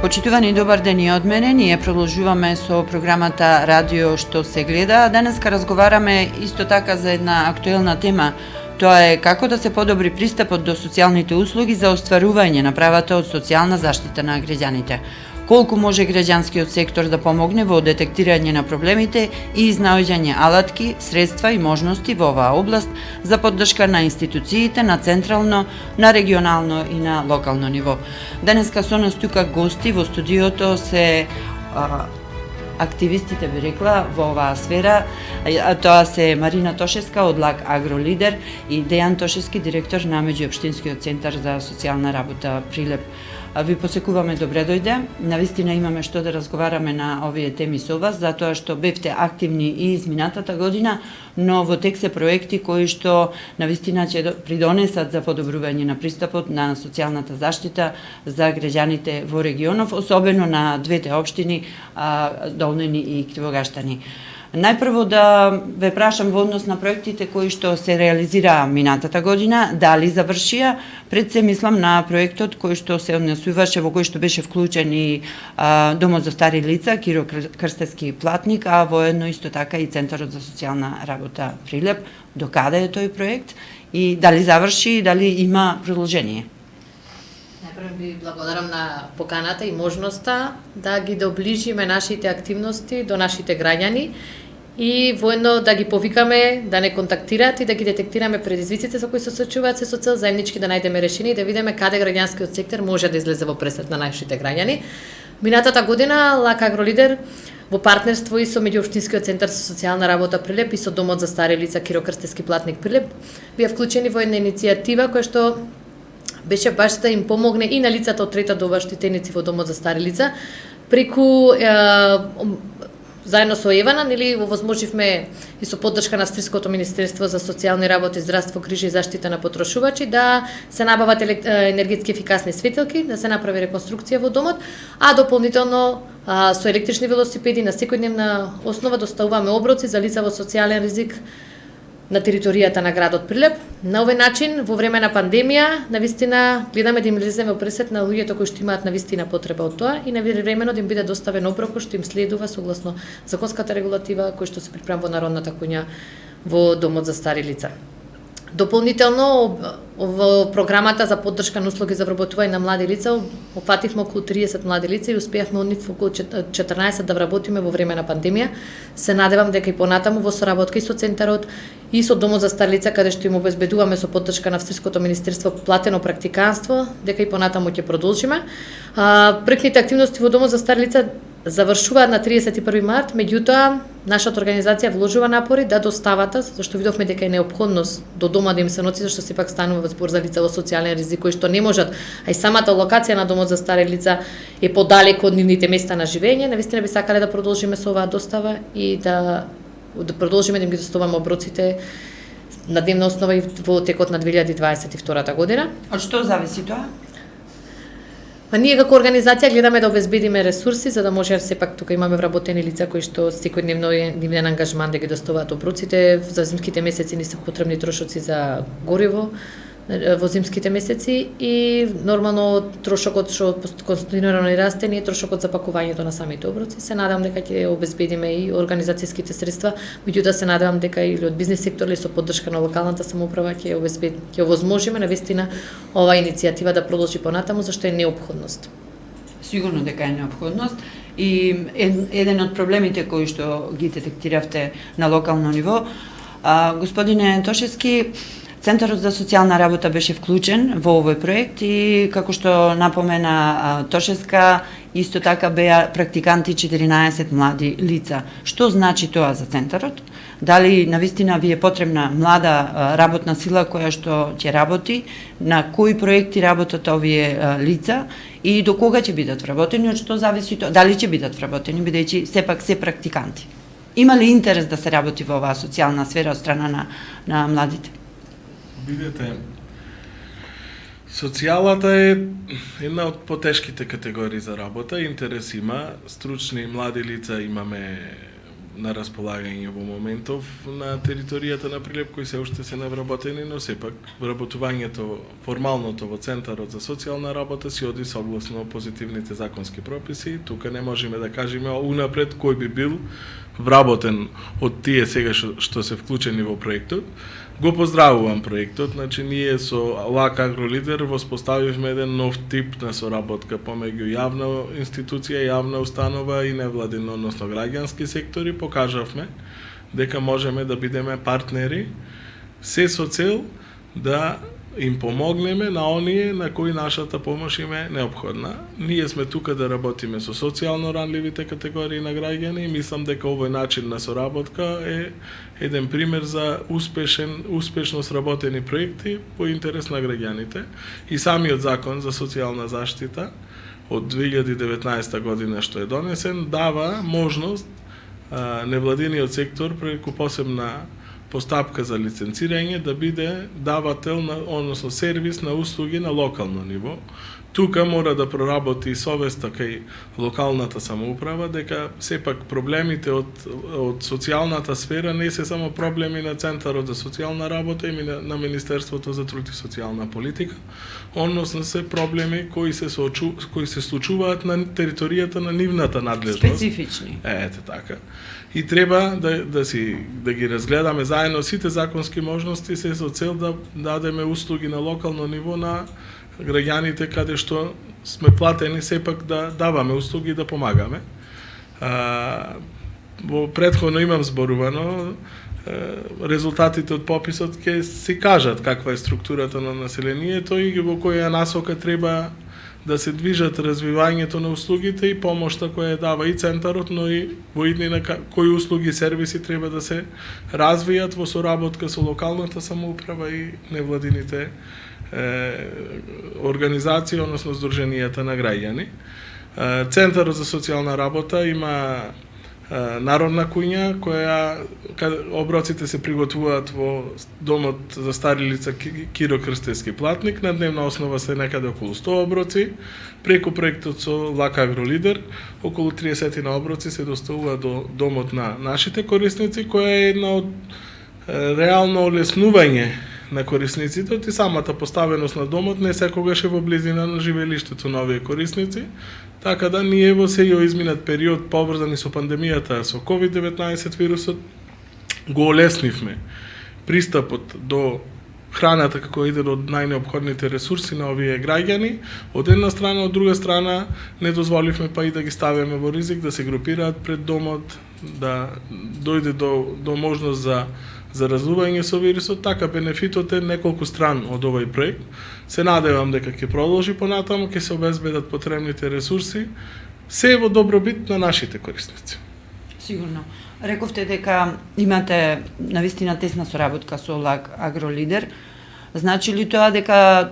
Почитувани, добар ден и од мене. Ние продолжуваме со програмата Радио што се гледа. Денеска разговараме исто така за една актуелна тема. Тоа е како да се подобри пристапот до социјалните услуги за остварување на правата од социјална заштита на граѓаните. Колку може граѓанскиот сектор да помогне во детектирање на проблемите и изнаоѓање алатки, средства и можности во оваа област за поддршка на институциите на централно, на регионално и на локално ниво. Денеска со нас тука гости во студиото се активистите, би рекла, во оваа сфера. Тоа се Марина Тошевска од ЛАК Агролидер и Дејан Тошевски, директор на Меѓуопштинскиот центар за социјална работа Прилеп. Ви посекуваме, добре дојде. Навистина имаме што да разговараме на овие теми со вас, затоа што бевте активни и изминатата година, но во тек се проекти кои што навистина ќе придонесат за подобрување на пристапот на социјалната заштита за граѓаните во регионов, особено на двете општини Долнени и Кривогаштани. Најпрво да ве прашам во однос на проектите кои што се реализираа минатата година, дали завршија? Пред се мислам на проектот кој што се однесуваше, во кој што беше вклучен и Домот за стари лица, Киро Крстевски платник, а воедно исто така и Центарот за социјална работа Прилеп. До каде е тој проект и дали заврши и дали има продолжение? Најпрво ви благодарам на поканата и можноста да ги доближиме нашите активности до нашите граѓани и воедно да ги повикаме да не контактираат и да ги детектираме предизвиците со кои се соочуваат се со цел заеднички да најдеме решение и да видиме каде граѓанскиот сектор може да излезе во пресред на нашите граѓани. Минатата година ЛАК Агролидер во партнерство и со Меѓуопштинскиот центар за социјална работа Прилеп и со Домот за стари лица Киро Крстевски платник Прилеп беа вклучени во една иницијатива која што беше баш да им помогне и на лицата од трета доба штитеници во Домот за стари лица, преку заедно со Евана, нели, овозможивме и со поддршка на Австриското Министерство за социјални работи, здравство, грижи и заштита на потрошувачи да се набават енергетски ефикасни светилки, да се направи реконструкција во домот, а дополнително со електрични велосипеди на секојдневна основа доставуваме оброци за лица во социјален ризик на територијата на градот Прилеп. На овој начин, во време на пандемија, навистина гледаме да им излеземе во пресет на луѓето кои што имаат навистина потреба од тоа и навремено да им биде доставен оброк кој што им следува согласно законската регулатива кој што се припрема во народната куња во Домот за стари лица. Дополнително, во програмата за поддршка на услуги за вработување на млади лица, опфативме околу 30 млади лица и успеавме од нив околу 14 да вработиме во време на пандемија. Се надевам дека и понатаму во соработка и со центарот и со Домот за стари лица, каде што им обезбедуваме со поддршка на Австриското Министерство платено практиканство, дека и понатаму ќе продолжиме. Проектните активности во Домот за стари лица завршуваат на 31 март, меѓутоа нашата организација вложува напори да доставата, зашто видовме дека е неопходност до дома да им се носи, зашто сепак станува збор за лица во социјален ризик кои што не можат, а и самата локација на Домот за стари лица е подалеку од нивните места на живење. Навистина би сакале да продолжиме со оваа достава и да продолжиме да им ги доставаме оброците на дневна основа и во текот на 2022 година. Од што зависи тоа? Ние како организација гледаме да обезбедиме ресурси за да може сепак тука имаме вработени лица кои што секојдневно е нивен ангажман да ги доставуваат оброците. За зимските месеци не се потребни трошоци за гориво во зимските месеци и нормално трошокот што конституирано и расте не е трошокот за пакувањето на самите оброци. Се надевам дека ќе обезбедиме и организацијските средства, меѓутоа се надевам дека и од бизнис сектор или со поддршка на локалната самоуправа ќе овозможиме навистина оваа иницијатива да продолжи понатаму зашто е неопходност. Сигурно дека е неопходност и еден од проблемите кои што ги детектиравте на локално ниво, господине Тошевски, Центарот за социјална работа беше вклучен во овој проект и како што напомена Тошевска, исто така беа практиканти 14 млади лица. Што значи тоа за центарот? Дали навистина ви е потребна млада работна сила која што ќе работи, на кои проекти работат овие лица и до кога ќе бидат вработени, од што зависи тоа? Дали ќе бидат вработени, бидејќи сепак се практиканти? Има ли интерес да се работи во оваа социјална сфера од страна на младите? Видете, социјалата е една од потешките категории за работа. Интерес има, стручни млади лица имаме на располагање во моментов на територијата на Прилеп кои се уште се невработени, но сепак вработувањето формалното во Центарот за социјална работа си оди согласно позитивните законски прописи. Тука не можеме да кажеме унапред кој би бил вработен од тие сега што се вклучени во проектот. Го поздравувам проектот, значи ние со ЛАК Агролидер воспоставивме еден нов тип на соработка помеѓу јавна институција, јавна установа и невладин, односно граѓански сектори. Покажавме дека можеме да бидеме партнери, се со цел да им помогнеме на оние на кои нашата помош им е неопходна. Ние сме тука да работиме со социјално ранливите категории на граѓани и мислам дека овој начин на соработка е еден пример за успешно сработени проекти по интерес на граѓаните. И самиот закон за социјална заштита од 2019 година што е донесен дава можност невладиниот сектор преку посебна постапка за лиценцирање да биде давател на, односно сервис на услуги на локално ниво. Тука мора да проработи совеста кај локалната самоуправа дека сепак проблемите од социјалната сфера не се само проблеми на Центарот за социјална работа и на Министерството за труд и социјална политика, односно се проблеми кои се случуваат на територијата на нивната надлежност. Специфични. Ете така. И треба да ги разгледаме заедно сите законски можности се со цел да дадеме услуги на локално ниво на граѓаните каде што сме платени сепак да даваме услуги и да помагаме. Во претходно имам зборувано, резултатите од пописот ќе си кажат каква е структурата на населението и во која насока треба да се движат развивањето на услугите и помошта која дава и Центарот, но и во иднина кои услуги и сервиси треба да се развијат во соработка со локалната самоуправа и невладините организации, односно здруженијата на граѓани. Центарот за социјална работа има народна куња која оброците се приготвуваат во домот за стари лица Киро Крстевски Платник. На дневна основа се некаде околу 100 оброци. Преку проектот со ЛАК Агролидер околу 30 на оброци се доставува до домот на нашите корисници, која е една од реално олеснување на корисниците и самата поставеност на домот не секогаш е во близина на живеештето на овие корисници, така да ние во сејо изминат период поврзани со пандемијата со COVID-19 вирусот го олеснивме пристапот до храната како еден од најнеопходните ресурси на овие граѓани. Од една страна, од друга страна не дозволивме па и да ги ставиме во ризик да се групираат пред домот, да дојде до можност за заразување со вирусот, така бенефитот е неколку стран од овој проект. Се надевам дека ќе продолжи понатаму, ќе се обезбедат потребните ресурси, се во добробит на нашите корисници. Сигурно. Рековте дека имате навистина тесна соработка со ЛАК Агролидер. Значи ли тоа дека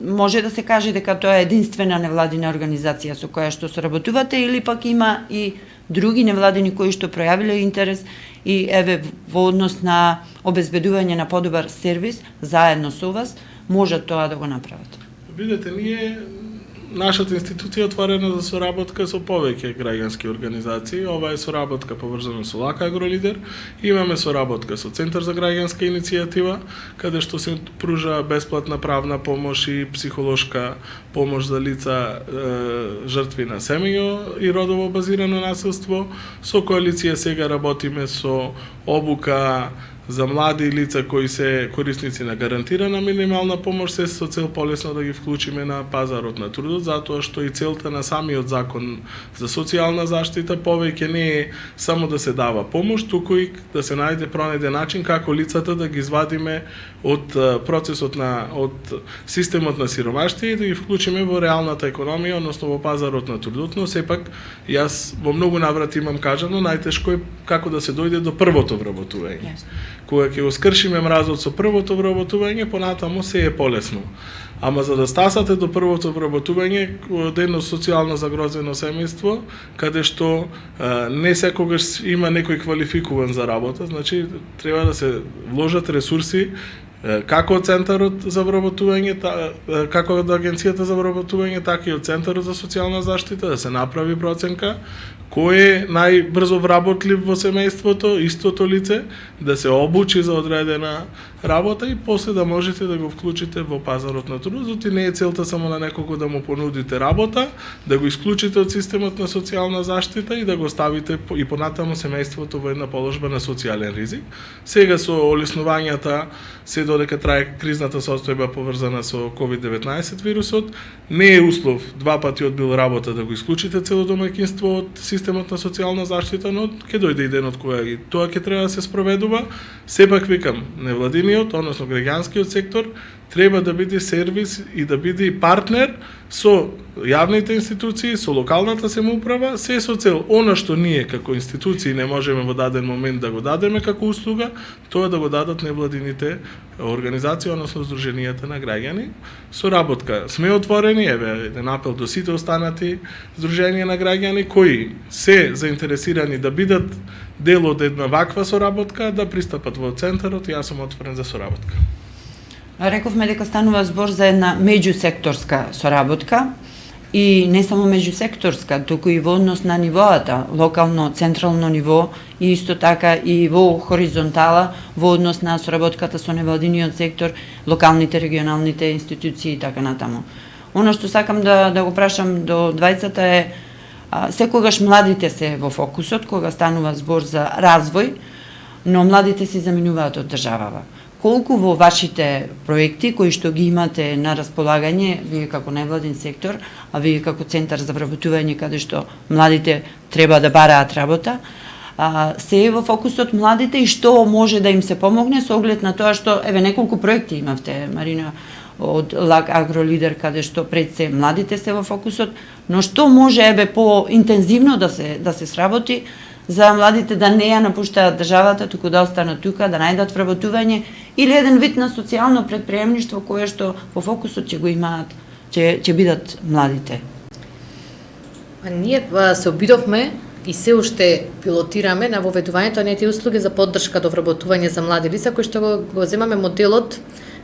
може да се каже дека тоа е единствена невладина организација со која што соработувате или пак има и други невладини кои што пројавиле интерес и еве во однос на обезбедување на подобар сервис заедно со вас можат тоа да го направат? Видете, нашата институција е отворена за соработка со повеќе граѓански организации. Ова е соработка поврзана со ЛАК Агролидер. Имаме соработка со Центар за граѓанска иницијатива, каде што се пружа бесплатна правна помош и психолошка помош за лица жртви на семејно и родово базирано насилство. Со коалиција сега работиме со обука за млади лица кои се корисници на гарантирана минимална помош, се со цел полесно да ги вклучиме на пазарот на трудот, затоа што и целта на самиот закон за социјална заштита повеќе не е само да се дава помош, туку и да се пронајде начин како лицата да ги извадиме од процесот од системот на сиромаштија и да ги вклучиме во реалната економија, односно во пазарот на трудот, но сепак јас во многу наврати имам кажано најтешко е како да се дојде до првото вработување. Кога ќе го скршиме мразот со првото вработување, понатаму се е полесно. Ама за да стасате до првото вработување од едно социјално загрозено семејство, каде што не секогаш има некој квалификуван за работа, значи треба да се вложат ресурси Како од Центарот за вработување, како од Агенцијата за вработување, така и од Центарот за социјална заштита, да се направи проценка кој е најбрзо вработлив во семејството, истото лице, да се обучи за одредена работа и после да можете да го вклучите во пазарот на трудот. И не е целта само на некого да му понудите работа, да го исклучите од системот на социјална заштита и да го ставите и понатаму семејството во една положба на социјален ризик. Сега со олеснувањата, се додека трае кризната состојба поврзана со COVID-19 вирусот, не е услов 2 пати одбил работа да го исклучите цело домаќинство од системот на социјална заштита, но ќе дојде и денот кога и тоа ќе треба да се спроведува. Сепак викам, невладиниот, односно граѓанскиот сектор, треба да биде сервис и да биде партнер со јавните институции, со локалната самоуправа, се со цел она што ние како институции не можеме во даден момент да го дадеме како услуга, тоа да го дадат невладините организации, односно здруженијата на граѓани. Соработка сме отворени, еве еден апел до сите останати здруженија на граѓани кои се заинтересирани да бидат дел од една ваква соработка, да пристапат во Центарот и јас сум отворен за соработка. Рековме дека станува збор за една меѓусекторска соработка и не само меѓусекторска, туку и во однос на нивоата, локално, централно ниво и исто така и во хоризонтала, во однос на соработката со невладиниот сектор, локалните, регионалните институции и така натаму. Оно што сакам да го прашам до двајцата е секогаш младите се во фокусот кога станува збор за развој, но младите се заменуваат од државава. Колку во вашите проекти кои што ги имате на располагање, вие како невладин сектор, а вие како Центар за вработување каде што младите треба да бараат работа, се е во фокусот младите и што може да им се помогне со оглед на тоа што еве неколку проекти имавте, Марина, од ЛАГ Агролидер каде што пред се младите се во фокусот, но што може еве поинтензивно да се сработи за младите да не ја напуштаат државата, туку да останат тука, да најдат вработување или еден вид на социјално предприемништво кое што во фокусот ќе го имаат, ќе бидат младите. Ние се обидовме и се уште пилотираме на воведувањето на тези услуги за поддршка до вработување за млади лица, кои што го земаме моделот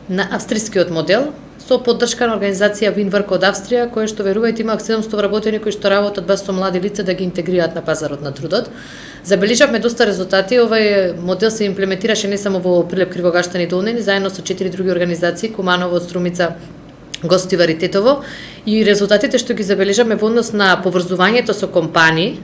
на австрискиот модел, со поддршка на организација Винварк од Австрија, која што верувајте има 700 вработени кои што работат баш со млади лица да ги интегрираат на пазарот на трудот. Забележавме доста резултати. Овој модел се имплементираше не само во Прилеп, Кривогаштан и Долнени, заедно со 4 други организации, Куманово, Струмица, Гостивар и Тетово, и резултатите што ги забележавме во однос на поврзувањето со компании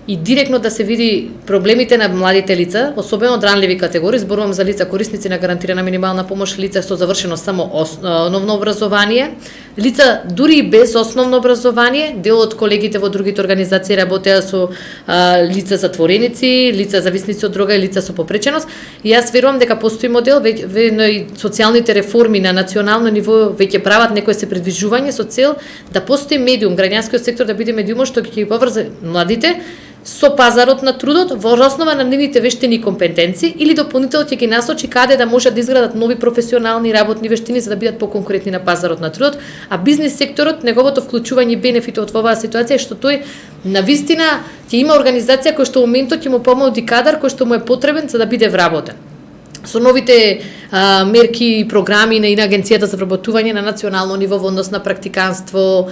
и директно да се види проблемите на младите лица, особено од ранливи категории, зборувам за лица корисници на гарантирана минимална помош, лица со завршено само основно образование, лица дури и без основно образование, дел од колегите во другите организации работеа со лица затвореници, лица зависници од дрога и лица со попреченост. И јас верувам дека постои модел, и социјалните реформи на национално ниво веќе прават некое се предвижување со цел да постои медиум, граѓанскиот сектор да биде медиумот што ќе ги поврзе младите со пазарот на трудот во основа на нивните вештини и компетенции или дополнително ќе ги насочи каде да можат да изградат нови професионални работни вештини за да бидат поконкурентни на пазарот на трудот, а бизнис секторот неговото вклучување и бенефитот во оваа ситуација што тој навистина ќе има организација која што во моментот ќе му помоди кадар кој што му е потребен за да биде вработен. Со новите мерки и програми на Агенцијата за вработување на национално ниво во однос на практиканство,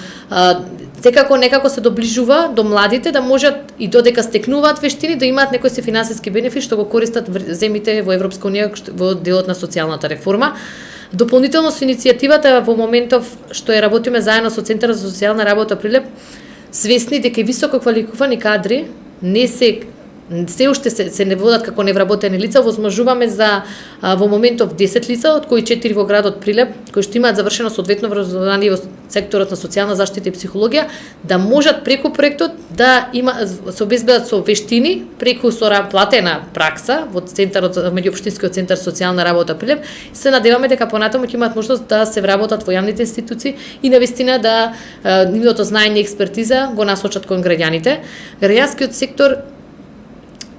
секако некако се доближува до младите да можат и додека стекнуваат вештини да имаат некој се финансиски бенефит што го користат земите во Европска унија во делот на социјалната реформа. Дополнително со иницијативата во моментов што ја работиме заедно со Центарот за социјална работа Прилеп, свесни дека и високо квалификувани кадри се уште се не водат како невработени лица, возможуваме за во моментов 10 лица, од кои 4 во градот Прилеп, кои што имаат завршено соодветно образование во секторот на социјална заштита и психологија, да можат преку проектот да се обезбедат со вештини преку платена пракса во Центарот меѓуопштинскиот центар социјална работа Прилеп. Се надеваме дека понатаму ќе имаат можност да се вработат во јавните институции и навистина да нивното знаење и експертиза го насочат кон граѓаните. Граѓанскиот сектор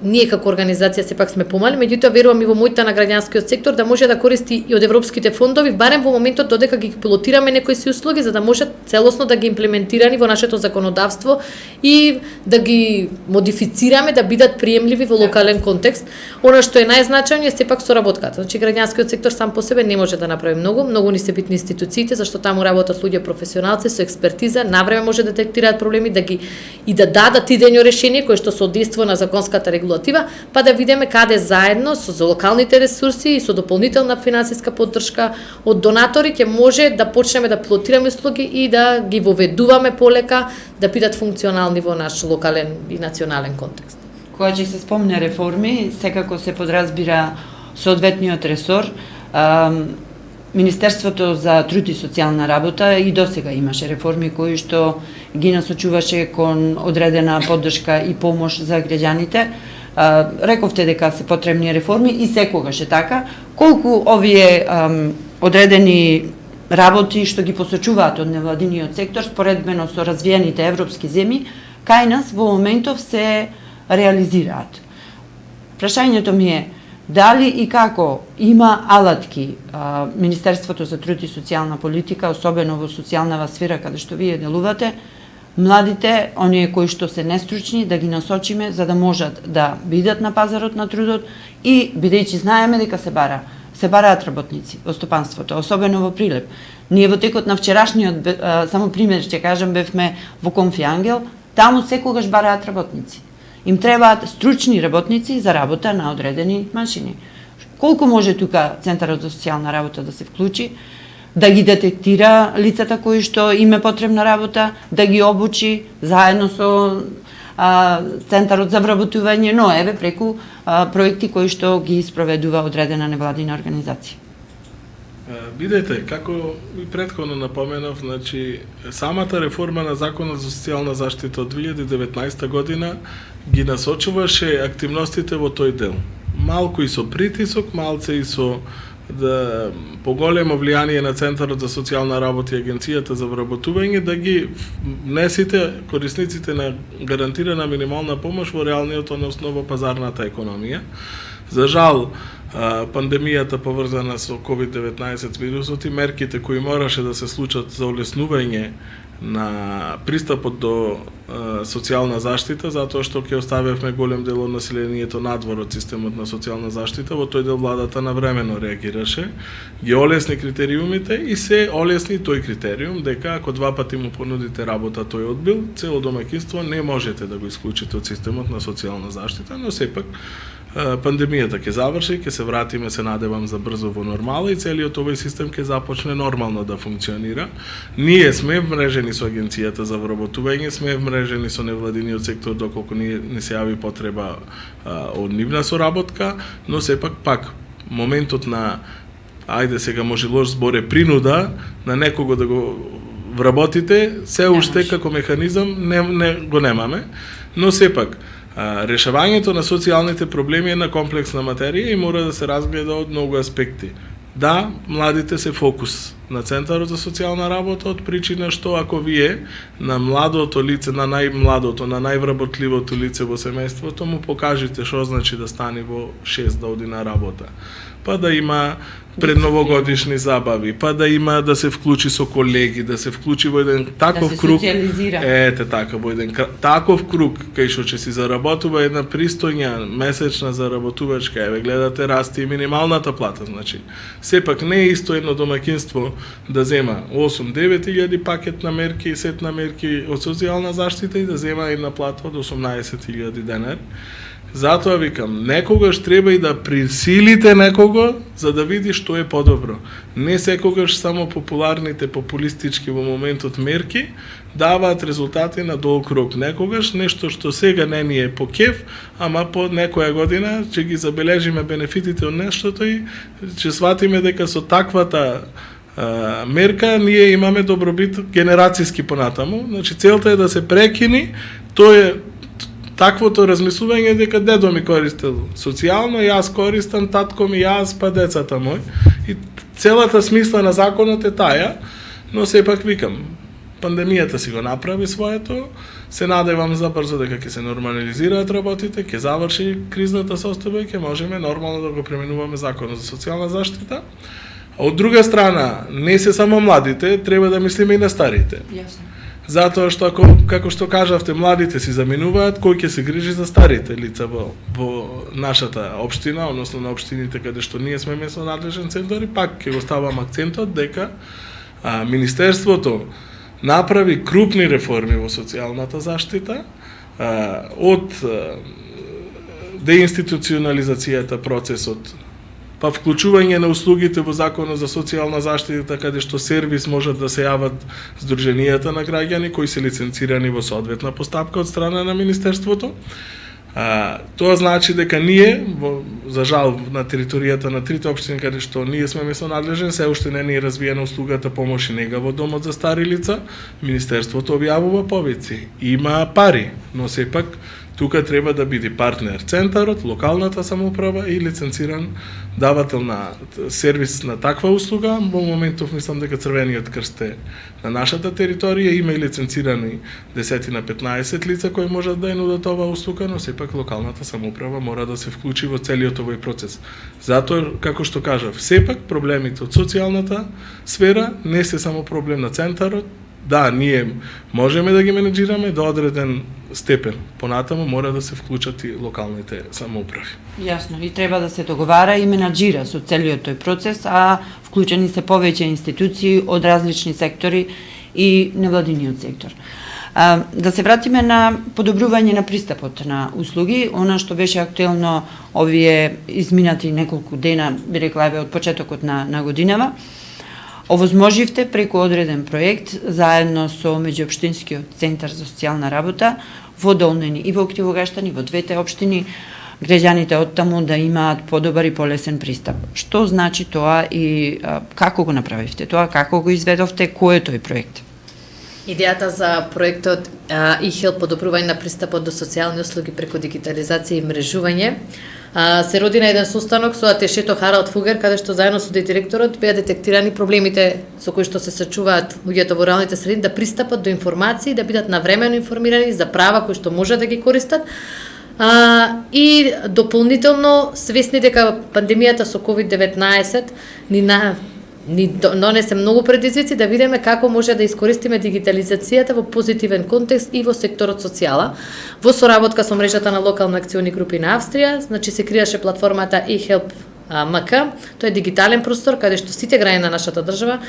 ние како организација сепак сме помали, меѓутоа верувам и во мојта на граѓанскиот сектор да може да користи и од европските фондови, барем во моментот додека ги пилотираме некои си услуги за да може целосно да ги имплементирани во нашето законодавство и да ги модифицираме да бидат приемливи во локален контекст. Она што е најзначајно е сепак соработката. Значи граѓанскиот сектор сам по себе не може да направи многу ни се битни институциите зашто таму работат луѓе професионалци со експертиза, навреме може да детектираат проблеми да ги и да дадат идејно решение кое што соодейства на законската регулатива, па да видиме каде заедно со локалните ресурси и со дополнителна финансиска поддршка од донатори ќе може да почнеме да пилотираме услуги и да ги воведуваме полека да бидат функционални во наш локален и национален контекст. Кога ќе се спомне реформи, секако се подразбира соодветниот ресор. Министерството за труд и социјална работа и досега имаше реформи кои што ги насочуваше кон одредена поддршка и помош за граѓаните. Рековте дека се потребни реформи и секогаш е така. Колку овие одредени работи што ги посочуваат од невладиниот сектор споредбено со развиените европски земји, кај нас во моментов се реализираат. Прашањето ми е дали и како има алатки Министерството за труд и социјална политика, особено во социјалната сфера каде што вие делувате, младите, оние кои што се нестручни, да ги насочиме за да можат да бидат на пазарот на трудот и бидејќи знаеме дека се бараат работници во стопанството, особено во Прилеп. Ние во текот на вчерашниот, само пример ќе кажам, бевме во Конфи Ангел, таму секогаш бараат работници. Им требаат стручни работници за работа на одредени машини. Колку може тука Центарот за социјална работа да се вклучи, да ги детектира лицата кои што им е потребна работа, да ги обучи заедно со Центарот за вработување, но еве преку проекти кои што ги спроведува одредена невладина организација. Бидете, како и претходно напоменав, значи самата реформа на Законот за социјална заштита од 2019 година ги насочуваше активностите во тој дел. Малку и со притисок, малце и со поголемо влијание на Центарот за социјална работа и Агенцијата за вработување да ги внесите корисниците на гарантирана минимална помош во реалниот, односно во пазарната економија. За жал, пандемијата поврзана со COVID-19 вирусот и мерките кои мораше да се случат за олеснување на пристапот до социјална заштита, затоа што ќе оставевме голем дел од населението надвор од системот на социјална заштита, во тој дел владата навремено реагираше, ги олесни критериумите и се олесни тој критериум дека ако два пати му понудите работа тој одбил, цело домаќинство не можете да го исклучите од системот на социјална заштита, но сепак пандемијата ќе заврши, ќе се вратиме, се надевам, за брзо во нормала и целиот овој систем ќе започне нормално да функционира. Ние сме вмрежени со Агенцијата за вработување, сме вмрежени со невладиниот сектор доколку ни се јави потреба од нивна соработка, но сепак пак моментот на ајде сега може лош збор е принуда на некого да го вработите, се уште како механизам не го немаме, но сепак решавањето на социјалните проблеми е на комплексна материја и мора да се разгледа од многу аспекти. Да, младите се фокус на Центарот за социјална работа од причина што ако вие на младото лице, на најмладото, на највработливото лице во семејството му покажете што значи да стане во 6 да оди на работа, па да има предновогодишни забави, па да има да се вклучи со колеги, да се вклучи во еден таков да се круг. социализира. Ете така, во еден таков круг кај што ќе си заработува една пристојна месечна заработувачка, еве гледате расти и минималната плата, значи сепак не е исто едно домаќинство да зема 8-9 илјади пакет на мерки и сет на мерки од социјална заштита и да зема една плата од 18.000 денари. Затоа викам, некогаш треба и да присилите некого за да види што е подобро. Не секогаш само популарните, популистички во моментот мерки даваат резултати на долг рок. Некогаш нешто што сега не ни е по кеф, ама по некоја година ќе ги забележиме бенефитите од нештото и ќе сватиме дека со таквата мерка ние имаме добробит генерацијски понатаму. Значи целта е да се прекини тоа таквото размислување дека дедо ми користел социјално, јас користам, татко ми, јас, па децата мој. И целата смисла на законот е таја, но сепак викам, пандемијата си го направи своето, Се надевам за брзо дека ќе се нормализираат работите, ќе заврши кризната состојба и ќе можеме нормално да го применуваме законот за социјална заштита. А од друга страна, не се само младите, треба да мислиме и на старите. Јасно. Затоа што како што кажавте, младите си заминуваат, кој ќе се грижи за старите лица во нашата општина, односно на општините каде што ние сме местно надлежен центар, и пак ќе го ставам акцентот дека Министерството направи крупни реформи во социјалната заштита, од деинституционализацијата процесот, па вклучување на услугите во Законот за социјална заштита, каде што сервис можат да се јават здруженијата на граѓани кои се лиценцирани во соодветна постапка од страна на Министерството. Тоа значи дека ние, за жал, на територијата на трите општини каде што ние сме местно надлежен, се уште не е развиена услугата помош и нега во домот за стари лица. Министерството објавува повици. Има пари, но сепак тука треба да биде партнер центарот, локалната самоуправа и лиценциран давател на сервис на таква услуга. Во моментов мислам дека Црвениот крст е на нашата територија, има и лиценцирани 10 на 15 лица кои можат да ја нудат оваа услуга, но сепак локалната самоуправа мора да се вклучи во целиот овој процес. Затоа, како што кажав, сепак проблемите од социјалната сфера не се само проблем на центарот. Да, ние можеме да ги менеджираме до одреден степен. Понатаму мора да се вклучат и локалните самоуправи. Јасно, и треба да се договара и менаџира со целиот тој процес, а вклучени се повеќе институции од различни сектори и невладиниот сектор. Да се вратиме на подобрување на пристапот на услуги, она што беше актуелно овие изминати неколку дена, би рекла од почетокот на годинава. Овозможивте преку одреден проект заедно со меѓуопштинскиот центар за социјална работа во Долнени и во Кривогаштани, во двете општини, граѓаните од таму да имаат подобар и полесен пристап. Што значи тоа и како го направивте тоа, како го изведовте, кој е тој проект? Идејата за проектот e-Help подобрување на пристапот до социјални услуги преку дигитализација и мрежување се роди на еден состанок со Атешето Харалд Фугер, каде што заедно со директорот беа детектирани проблемите со кои што се сочуваат луѓето во руралните средини, да пристапат до информации, да бидат навремено информирани за права кои што можат да ги користат. И дополнително свесни дека пандемијата со COVID-19 ни донесе многу предизвици, да видиме како може да искористиме дигитализацијата во позитивен контекст и во секторот социјала. Во соработка со мрежата на локални акциони групи на Австрија, значи се креаше платформата e-Help МК. Тоа е дигитален простор каде што сите граѓани на нашата држава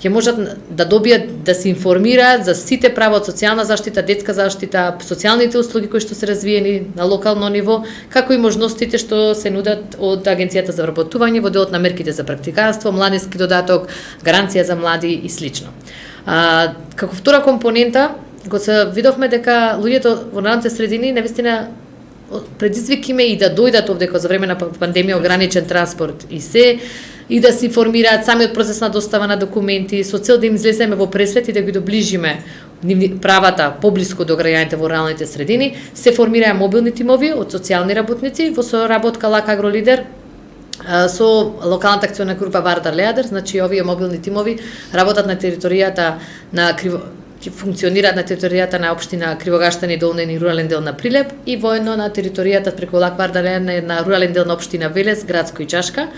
ќе можат да добијат, да се информираат за сите права од социјална заштита, детска заштита, социјалните услуги кои што се развиени на локално ниво, како и можностите што се нудат од Агенцијата за вработување во делот на мерките за практиканство, младински додаток, гаранција за млади и слично. Како втора компонента, го се видовме дека луѓето во руралните средини навистина предизвик име и да дојдат овде за време на пандемија, ограничен транспорт и да се информираат самиот процес на достава на документи, со цел да им излеземе во пресвет и да ги доближиме правата поблиску до граѓаните во руралните средини. Се формираа мобилни тимови од социјални работници во соработка ЛАК Агролидер со локалната акционна група Вардар Леадер. Значи овие мобилни тимови работат на територијата на функционираат на територијата на општина Кривогаштани, Долнени и рурален дел на Прилеп, и воедно на територијата преку ЛАК Вардар Леадер на рурален дел на општина Велес, Градско и Чашка.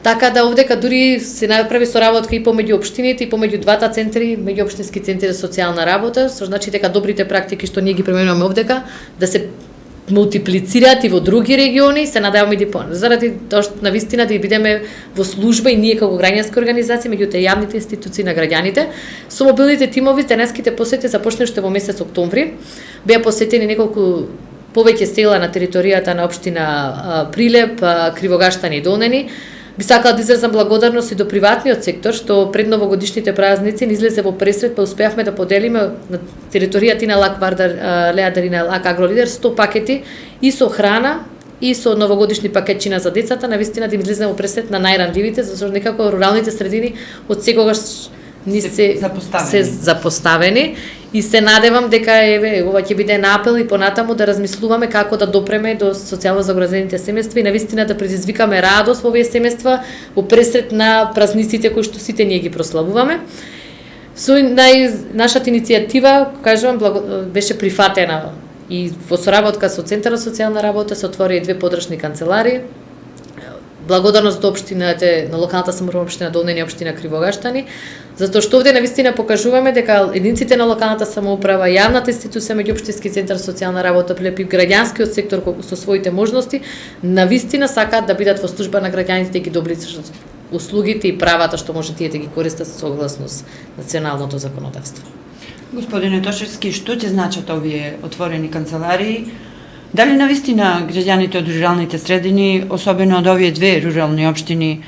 Така да овдека дури се направи соработка и помеѓу општините и помеѓу двата центри, меѓуопштински центри за социјална работа, што значи дека добрите практики што ние ги применуваме овдека да се мултиплицираат и во други региони, се надеваме да заради тоа што навистина да бидеме во служба и ние како граѓански организации меѓу те јавните институции на граѓаните. Со мобилните тимови теренските посети започна уште во месец октомври. Беа посетени неколку повеќе села на територијата на општина Прилеп, Кривогаштани и Долнени. Би сакала да изразам благодарност и до приватниот сектор, што пред новогодишните празници ни излезе во пресвет, па успеавме да поделиме на територијата на ЛАК Вардар Леадер и на ЛАК Агролидер 100 пакети и со храна и со новогодишни пакетчина за децата, навистина да им излезе во пресвет на најранливите, зашто некако руралните средини од секогаш ни се запоставени. И се надевам дека ова ќе биде апел и понатаму да размислуваме како да допреме до социјално загрозените семејства и навистина да предизвикаме радост во овие семејства во пресрет на празниците кои што сите ние ги прославуваме. Нашата иницијатива, кажувам, беше прифатена и во соработка со Центарот за социјална работа се отвори 2 подрачни канцеларии. Благодарност до општината, на локалната самоуправна општина Долнени и општина Кривогаштани, затоа што овде навистина покажуваме дека единиците на локалната самоуправа, јавната институција меѓуопштински центар за социјална работа, Прилеп и граѓанскиот сектор со своите можности, навистина сакаат да бидат во служба на граѓаните и ги доближат услугите и правата што може тие да ги користат согласно с националното законодавство. Господине Тошевски, што ќе значат овие отворени канцеларии? Дали навистина граѓаните од руралните средини, особено од овие 2 рурални општини,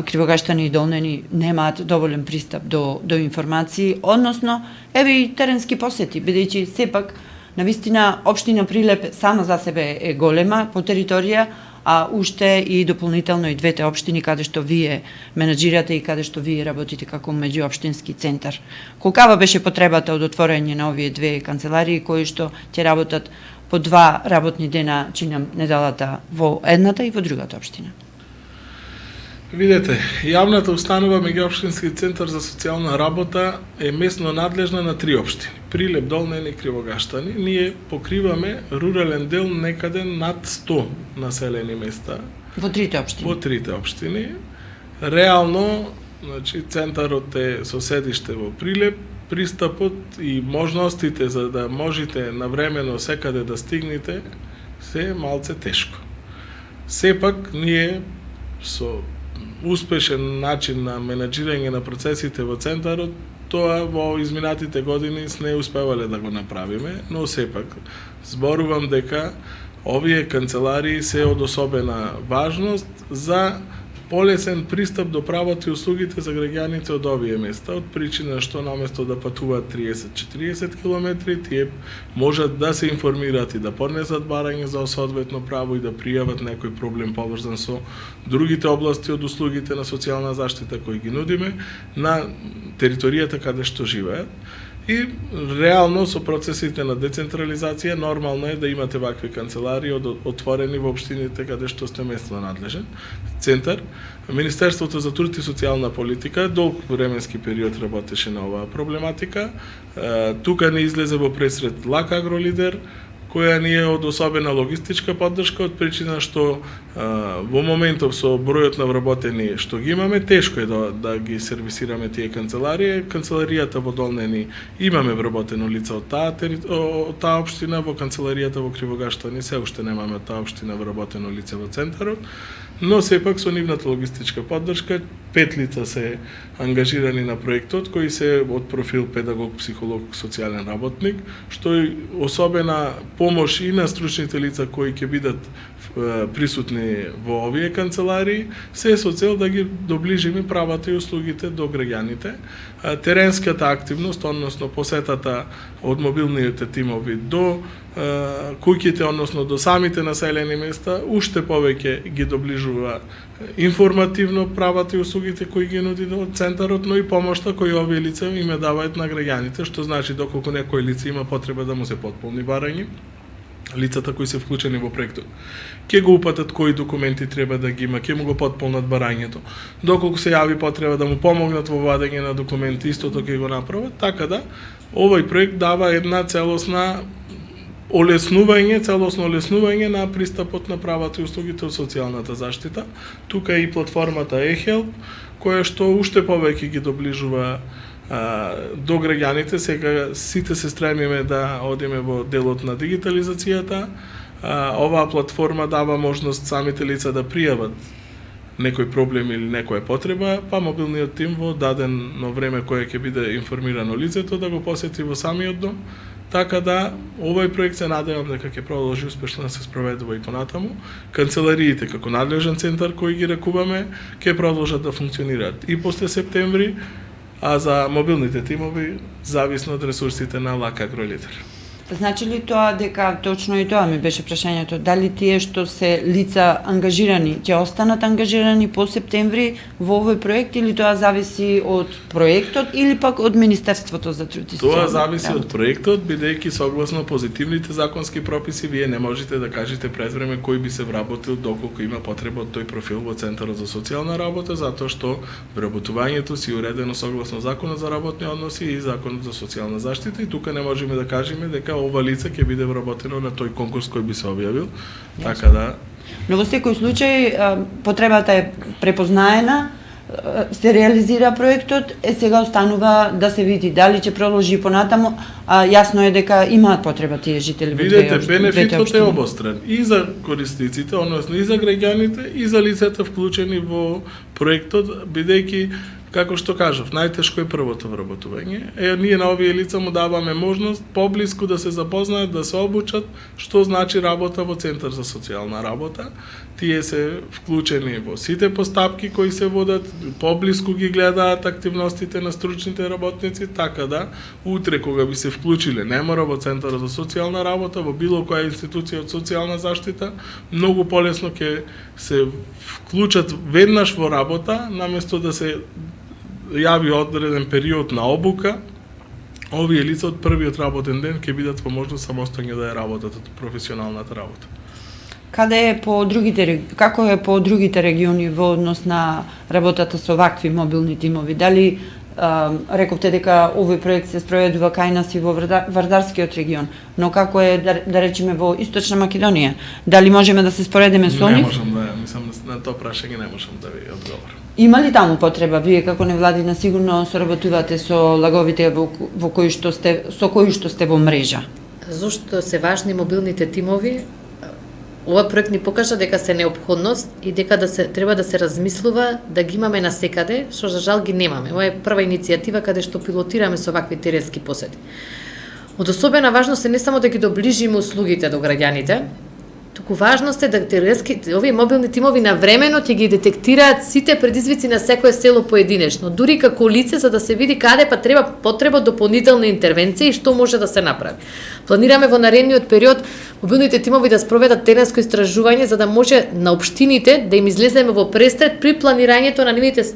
Кривогаштани и Долнени, немаат доволен пристап до информации, односно, еве и теренски посети, бидејќи сепак, навистина, општина Прилеп сама за себе е голема по територија, а уште и дополнително и 2 општини каде што вие менаџирате и каде што вие работите како меѓуопштински центар. Колкава беше потребата од отворање на овие 2 канцеларии кои што ќе работат по 2 работни дена, чинам неделата во едната и во другата општина? Видете, јавната установа меѓуопштински центар за социјална работа е местно надлежна на 3 општини: Прилеп, Долнени и Кривогаштани. Ние покриваме рурален дел некаде над 100 населени места. Во 3 општини? Во 3 општини. Реално, значи, центарот е со седиште во Прилеп, пристапот и можностите за да можете навремено секаде да стигнете се малце тешко. Сепак, ние со успешен начин на менаџирање на процесите во центарот, тоа во изминатите години не успевале да го направиме, но сепак зборувам дека овие канцеларии се од особена важност за полесен пристап до правата и услугите за граѓаните од овие места, од причина што наместо да патуваат 30-40 километри, тие можат да се информираат и да поднесат барање за соодветно право и да пријават некој проблем поврзан со другите области од услугите на социјална заштита кои ги нудиме на територијата каде што живеат. И реално со процесите на децентрализација нормално е да имате вакви канцеларии отворени во општините каде што сте местно надлежен центар. Министерството за труд и социјална политика долг временски период работеше на оваа проблематика. Тука не излезе во пресред Лак Агролидер, која ни е од особена логистичка поддршка, од причина што во моментов со бројот на вработени што ги имаме, тешко е да ги сервисираме тие канцеларии. Канцеларијата во Долнени имаме вработено лице од таа општина, во канцеларијата во Кривогаштани се уште немаме од таа општина вработено лице во центарот, но сепак со нивната логистичка поддршка 5 лица се ангажирани на проектот, кои се од профил педагог, психолог, социјален работник, што е особена помош и на стручните лица кои ќе бидат присутни во овие канцеларии, се со цел да ги доближиме правата и услугите до граѓаните. Теренската активност, односно посетата од мобилните тимови до куќите, односно до самите населени места, уште повеќе ги доближува информативно правата и услугите кои ги нуди од центарот, но и помошта кои овие лица им даваат на граѓаните, што значи доколку некој лице има потреба да му се потполни барање, лицата кои се вклучени во проектот ќе го упатат кои документи треба да ги има, ќе му го потполнат барањето. Доколку се јави потреба да му помогнат во вадење на документи, истото ќе го направат, така да овој проект дава една целосно олеснување на пристапот на правата и услугите од социјалната заштита. Тука е и платформата eHelp, која што уште повеќе ги доближува до граѓаните. Сега сите се стремиме да одиме во делот на дигитализацијата. Оваа платформа дава можност самите лица да пријават некој проблем или некоја потреба, па мобилниот тим во дадено време кое ќе биде информирано лицето да го посети во самиот дом. Така да, овој проект се надевам дека ќе продолжи успешно да се спроведува и понатаму. Канцелариите како надлежен центар кои ги рекуваме ќе продолжат да функционираат и после септември, а за мобилните тимови зависно од ресурсите на Лак Агролидер. Значи ли тоа дека точно и тоа ми беше прашањето, дали тие што се лица ангажирани ќе останат ангажирани по септември во овој проект или тоа зависи од проектот или пак од Министерството за труд и социјална Тоа зависи од проектот, бидејќи согласно позитивните законски прописи вие не можете да кажете пред време кој би се вработил доколку има потреба од тој профил во Центарот за социјална работа, затоа што вработувањето си уредено согласно Законот за работни односи и Законот за социјална заштита и тука не можеме да кажеме дека ова лице ќе биде вработено на тој конкурс кој би се објавил. Така да Но во секој случај потребата е препознаена, се реализира проектот, сега останува да се види дали ќе продолжи понатаму, а јасно е дека имаат потреба тие жители во видете, бенефитот е обостран и за корисниците, односно и за граѓаните и за лицата вклучени во проектот, бидејќи како што кажав, најтешко е првото вработување. Ние на овие лица му даваме можност поблиску да се запознаат, да се обучат што значи работа во Центар за социјална работа. Тие се вклучени во сите постапки кои се водат, поблиску ги гледаат активностите на стручните работници, така да утре кога би се вклучиле, не мора во Центар за социјална работа, во било која институција од социјална заштита, многу полесно ќе се вклучат веднаш во работа, наместо да се јави одреден период на обука. Овие лица од првиот работен ден ќе бидат во можност самостојно да ја работат професионалната работа. Каде е по другите, како е по другите региони во однос на работата со вакви мобилни тимови? Дали рековте дека овој проект се спроведува кај нас и во Вардарскиот регион, но како е да речеме во Источна Македонија? Дали можеме да се споредиме со нив? Не можам да, мислам на тоа прашање не можам да ви одговорам. Има ли таму потреба? Вие како невладина сигурно соработувате со лаговите во кои што сте во мрежа. Зошто се важни мобилните тимови? Ова проект ни покажа дека се неопходност и дека треба да се размислува да ги имаме насекаде, што за жал ги немаме. Ова е прва иницијатива каде што пилотираме со вакви теренски посети. Од особена важност е не само да ги доближиме услугите до граѓаните, туку важност е да овие мобилни тимови навремено ќе ги детектираат сите предизвици на секое село поединечно, дури како лице, за да се види каде треба потреба дополнителна интервенција и што може да се направи. Планираме во наредниот период мобилните тимови да спроведат теренско истражување за да може на општините да им излеземе во престрет при планирањето на нивните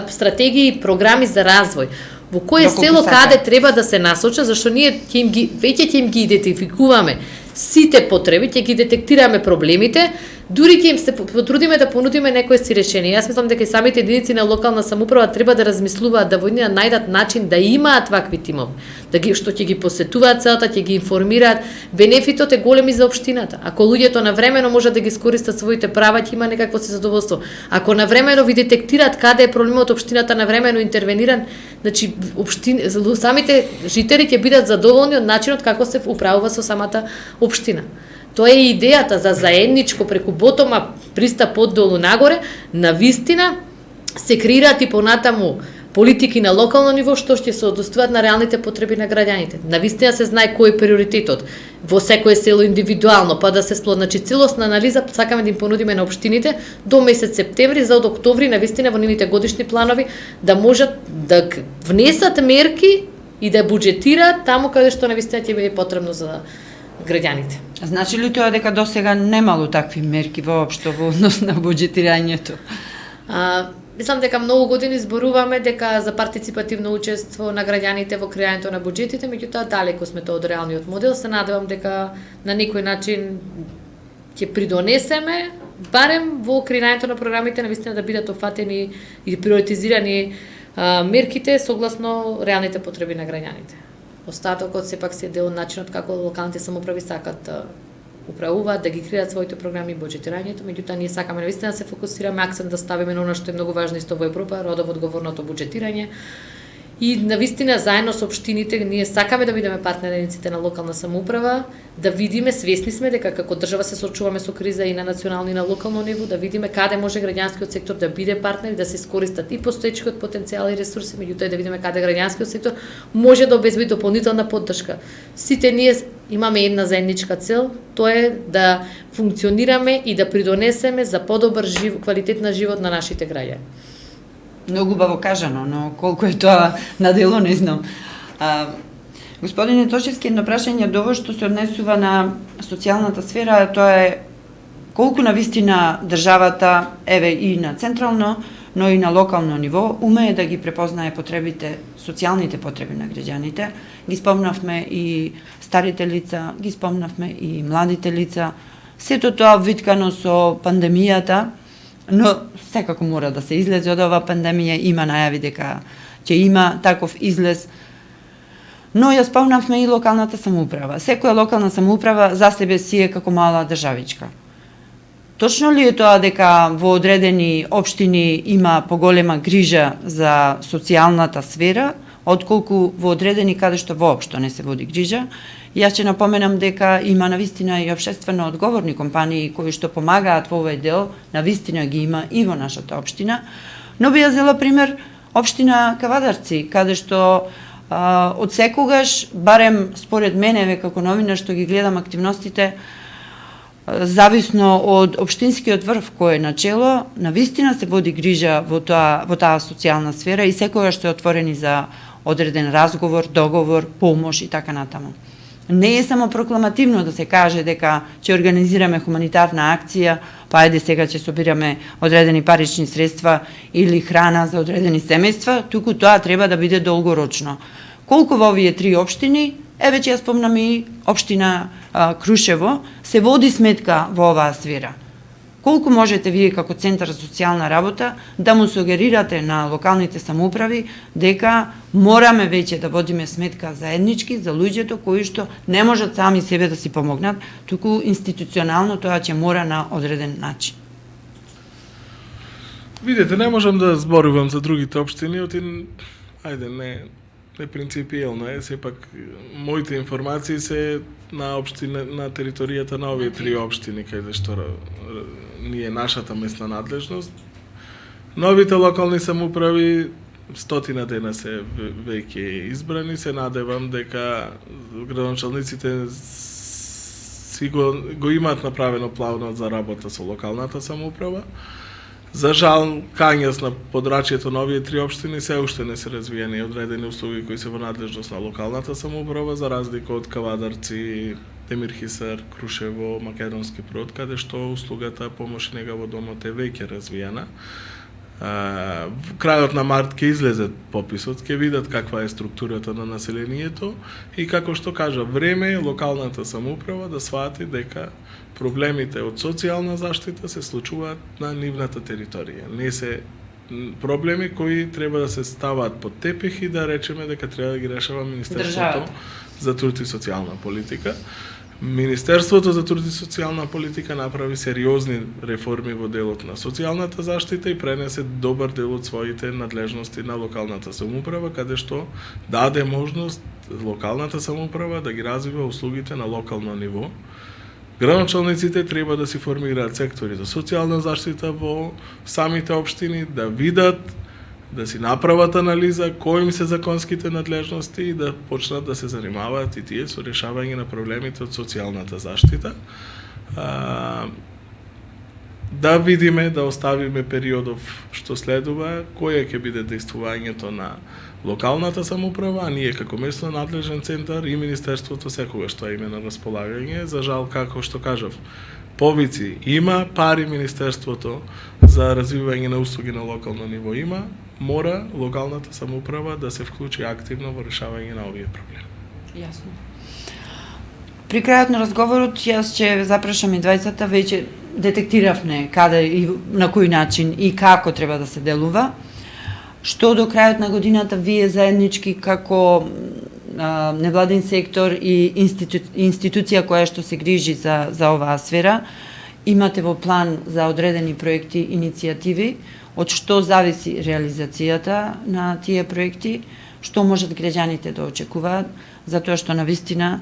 стратегии и програми за развој. Во кое село каде треба да се насочат, зашто ние веќе ќе им ги идентификуваме сите потреби, ќе ги детектираме проблемите, дури ќе им се потрудиме да понудиме некои си решение. Јас мислам дека и самите единици на локална самоуправа треба да размислуваат, да најдат начин да имаат вакви тимови, што ќе ги посетуваат целата, ќе ги информираат. Бенефитот е голем и за општината. Ако луѓето навремено можат да ги искористат своите права, ќе има некакво си задоволство. Ако навремено ви детектираат каде е проблемот, општината навремено интервенира, значи самите жители ќе бидат задоволни од начинот како се управува со самата општина. Тоа е идејата за заедничко преку ботома пристап од долу нагоре, навистина се креираат и понатаму политики на локално ниво што ќе се одостојат на реалните потреби на граѓаните. Навистина се знае кој е приоритетот во секое село индивидуално, па да се значи целосна анализа сакаме да им понудиме на општините до месец септември, за од октомври навистина во нивните годишни планови да можат да внесат мерки и да буџетираат таму каде што навистина ќе биде потребно за граѓаните. Значи ли тоа дека досега немало такви мерки воопшто во однос на буџетирањето? Мислам дека многу години зборуваме дека за партиципативно учество на граѓаните во креањето на буџетите, меѓутоа далеко сме тоа од реалниот модел. Се надевам дека на некој начин ќе придонесеме барем во креањето на програмите навистина да бидат офатени и приоритизирани мерките согласно реалните потреби на граѓаните. Остатокот сепак се дел од начинот како локалните самоуправи сакат да управуваат, да ги креат своите програми и буџетирањето, меѓутоа ние сакаме навистина да се фокусираме, акцент да ставиме на она што е многу важно исто во Европа, родово одговорното буџетирање. И навистина заедно со општините ние сакаме да бидеме партнериниците на локална самоуправа, да видиме, свесни сме дека како држава се соочуваме со криза и на национално и на локално ниво, да видиме каде може граѓанскиот сектор да биде партнер и да се искористат и постоечкиот потенцијал и ресурси, меѓутоа и да видиме каде граѓанскиот сектор може да обезбеди дополнителна поддршка. Сите ние имаме една заедничка цел, тоа е да функционираме и да придонесеме за подобар квалитет на живот на нашите граѓани. Многу убаво кажано, но колку е тоа на дело не знам. Господине Тошевски, едно прашање до ово што се однесува на социјалната сфера, тоа е колку на вистина државата, еве и на централно, но и на локално ниво, умее да ги препознае потребите, социјалните потреби на граѓаните. Ги спомнавме и старите лица, ги спомнавме и младите лица. Сето тоа виткано со пандемијата, но секако мора да се излезе од оваа пандемија, има најави дека ќе има таков излез. Но ја спомнавме и локалната самоуправа. Секоја локална самоуправа за себе си е како мала државичка. Точно ли е тоа дека во одредени општини има поголема грижа за социјалната сфера, отколку во одредени каде што воопшто не се води грижа? Јас ќе напоменам дека има навистина и општествено одговорни компании кои што помагаат во овој дел, навистина ги има и во нашата општина. Но би ја зела пример општина Кавадарци, каде што од секогаш, барем според мене како новинар што ги гледам активностите, зависно од општинскиот врв кој е начело, навистина се води грижа во таа социјална сфера и секогаш сте отворени за одреден разговор, договор, помош и така натаму. Не е само прокламативно да се каже дека ќе организираме хуманитарна акција, па ајде сега ќе собираме одредени парични средства или храна за одредени семејства, туку тоа треба да биде долгорочно. Колку во овие три општини, еве ќе ја спомнам и општина Крушево, се води сметка во оваа сфера. Колку можете вие како Центар за социјална работа да му сугерирате на локалните самоуправи дека мораме веќе да водиме сметка заеднички за луѓето кои што не можат сами себе да си помогнат, туку институционално тоа ќе мора на одреден начин. Видете, не можам да зборувам за другите општини, ајде, не принципиелно е, сепак моите информации се на општина, на територијата на овие три општини каде што ние нашата местна надлежност. Новите локални самоуправи 100 дена се веќе избрани, се надевам дека градоначалниците си го имаат направено планот за работа со локалната самоуправа. За жал, кањас на подрачјето на овие три општини се уште не се развиени одредени услуги кои се во надлежност на локалната самоуправа, за разлика од Кавадарци, Демирхисар, Крушево, Македонски Брод, каде што услугата помош и нега во домот е веќе развиена. Крајот на март ќе излезе пописот, ќе видат каква е структурата на населението и како што кажа, време е локалната самоуправа да свати дека проблемите од социјална заштита се случуваат на нивната територија. Не се проблеми кои треба да се ставаат под тепих и да речеме дека треба да ги решава Министерството за труд и социјална политика. Министерството за труд и социјална политика направи сериозни реформи во делот на социјалната заштита и пренесе добар дел од своите надлежности на локалната самоуправа, каде што даде можност локалната самоуправа да ги развива услугите на локално ниво. Градоначалниците треба да си формираат сектори за социјална заштита во самите општини, да видат, да си направат анализа кои им се законските надлежности и да почнат да се занимаваат и тие со решавање на проблемите од социјалната заштита. Да видиме, да оставиме периодов што следува, која ќе биде действувањето на локалната самоуправа, а ние како местно надлежен центар и Министерството секогаш тоа име на располагање. За жал, како што кажав, повици има, пари Министерството за развивање на услуги на локално ниво има, мора локалната самоуправа да се вклучи активно во решавање на овие проблеми. Јасно. При крајот на разговорот јас ќе запрашам и двајцата, веќе детектиравме каде и на кој начин и како треба да се делува. Што до крајот на годината вие заеднички како невладин сектор и институција која што се грижи за оваа сфера, имате во план за одредени проекти, иницијативи, од што зависи реализацијата на тие проекти, што можат граѓаните да очекуваат, затоа што навистина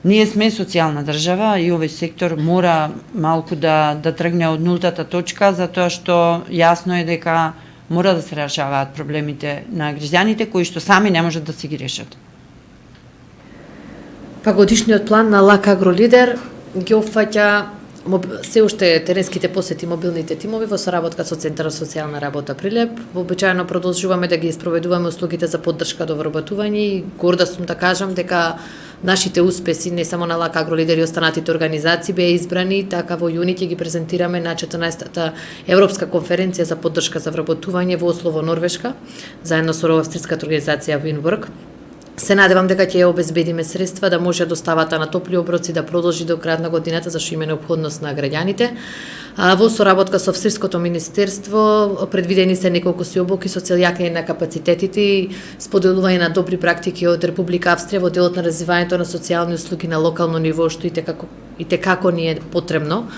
ние сме социјална држава и овој сектор мора малку да тргне од нултата точка, затоа што јасно е дека мора да се решаваат проблемите на граѓаните кои што сами не можат да си ги решат. Па годишниот план на ЛАК Агролидер ги опфаќа се уште теренските посети мобилните тимови во соработка со Центарот за социјална работа Прилеп. Вообичаено продолжуваме да ги спроведуваме услугите за поддршка до вработување и горда сум да кажам дека нашите успеси, не само на Лак Агролидер и останатите организации, беа избрани, така во јуни ќе ги презентираме на 14-та Европска конференција за поддршка за вработување во Осло во Норвешка, заедно со австриската организација Winwork. Се надевам дека ќе ја обезбедиме средства да може доставата на топли оброци да продолжи до крајот на годината, зашто има необходност на граѓаните. Во соработка со Австриското министерство предвидени се неколку обуки со цел јакнење на капацитетите и споделување на добри практики од Република Австрија во делот на развивањето на социјални услуги на локално ниво, што и како ни е потребно.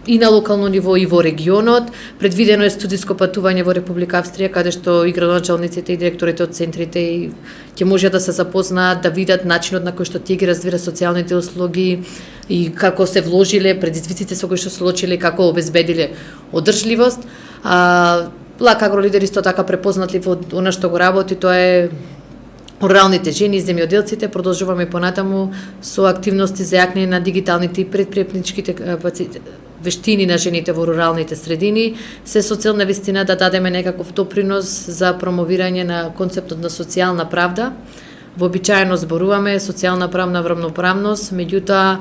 И на локално ниво и во регионот. Предвидено е студиско патување во Република Австрија, каде што и градоначалниците и директорите од центрите ќе можат да се запознаат, да видат начинот на кој што тие ги развира социјалните услуги и како се вложиле, предизвиците со кои што се соочиле, како обезбедиле одржливост. Лак Агролидер исто така препознатли во она што го работи, тоа е руралните жени и земјоделците. Продолжуваме понатаму со активности за јакнење на дигиталните и предприемничките вештини на жените во руралните средини, се со цел навистина да дадеме некаков допринос за промовирање на концептот на социјална правда. Вообичаено зборуваме социјална правна равноправност, меѓутоа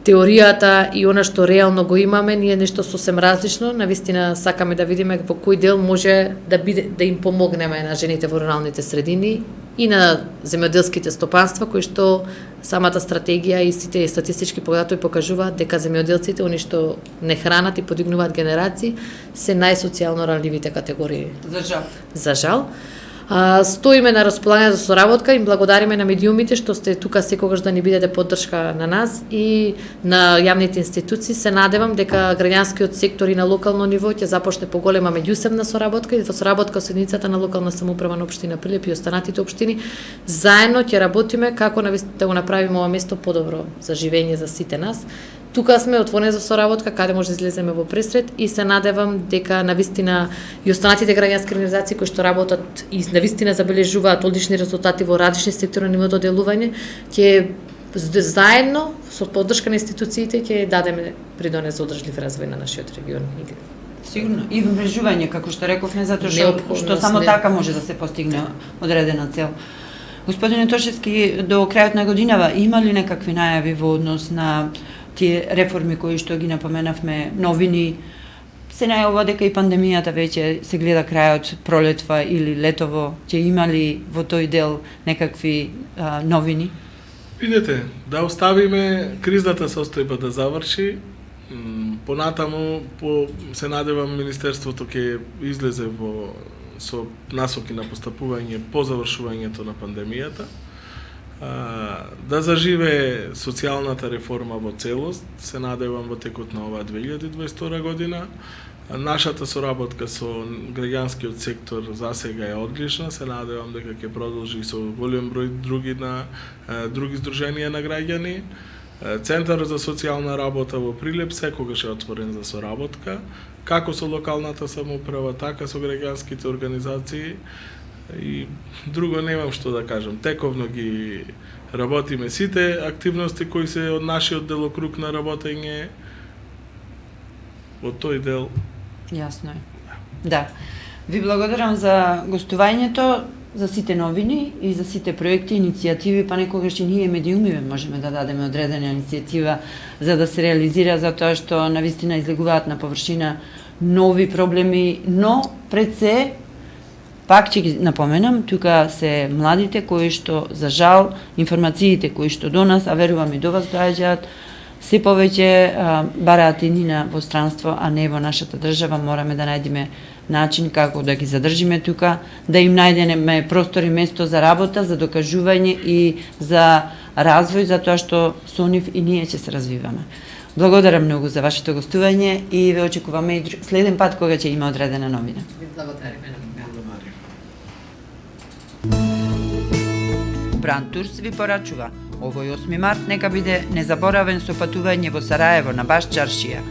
теоријата и она што реално го имаме ние нешто сосем различно. Навистина сакаме да видиме во кој дел може да им помогнеме на жените во руралните средини и на земјоделските стопанства, кои што самата стратегија и сите статистички податоци покажуваат дека земјоделците, они што не хранат и подигнуваат генерации, се најсоцијално ранливите категории. За жал. Стоиме на располагање за соработка и благодариме на медиумите што сте тука секогаш да ни бидете поддршка на нас и на јавните институции. Се надевам дека граѓанскиот сектор и на локално ниво ќе започне поголема меѓусебна соработка и во соработка со единицата на локална самоуправа на општина Прилеп и останатите општини. Заедно ќе работиме како да го направиме ова место подобро за живење за сите нас. Тука сме отворени за соработка, каде може да излеземе во пресред и се надевам дека навистина и останатите граѓански организации кои што работат и навистина забележуваат одлични резултати во различни сектори на нивото делување, ќе заедно со поддршка на институциите ќе дадеме придонес за одржлив развој на нашиот регион. Сигурно и вмрежување, како што рековме, затоа што само така може да се постигне одредена цел. Господине Тошевски, до крајот на годинава има ли некакви најави во однос на тие реформи кои што ги напоменавме, новини? Се најава дека и пандемијата веќе се гледа крајот, пролетва или летово. Ќе има ли во тој дел некакви новини? Видете, да оставиме кризната состојба да заврши. Понатаму се надевам Министерството ќе излезе со насоки на постапување по завршувањето на пандемијата. Да заживе социјалната реформа во целост, се надевам во текот на оваа 2022 година. Нашата соработка со граѓанскиот сектор засега е одлична, се надевам дека ќе продолжи со голем број други здруженија на граѓани. Центарот за социјална работа во Прилеп секогаш е отворен за соработка, како со локалната самоуправа, така со граѓанските организации. И друго немам што да кажам. Тековно ги работиме сите активности кои се од нашиот делокруг на работење. Од тој дел. Јасно е. Да. Ви благодарам за гостувањето, за сите новини и за сите проекти, иницијативи, па некогаш и ние медиумиве можеме да дадеме одредена иницијатива за да се реализира, затоа што навистина излегуваат на површина нови проблеми, но пред се пак ќе ги напоменам, тука се младите кои што, за жал, информациите кои што до нас, а верувам и до вас доаѓаат, се повеќе бараат иднина во странство, а не во нашата држава. Мораме да најдеме начин како да ги задржиме тука, да им најдеме простор и место за работа, за докажување и за развој, затоа што со нив и ние ќе се развиваме. Благодарам многу за вашето гостување и ве очекуваме и следен пат кога ќе има одредена новина. Благодариме. Брантурс ви порачува. Овој 8 март нека биде незаборавен со патување во Сараево на Баш чаршија.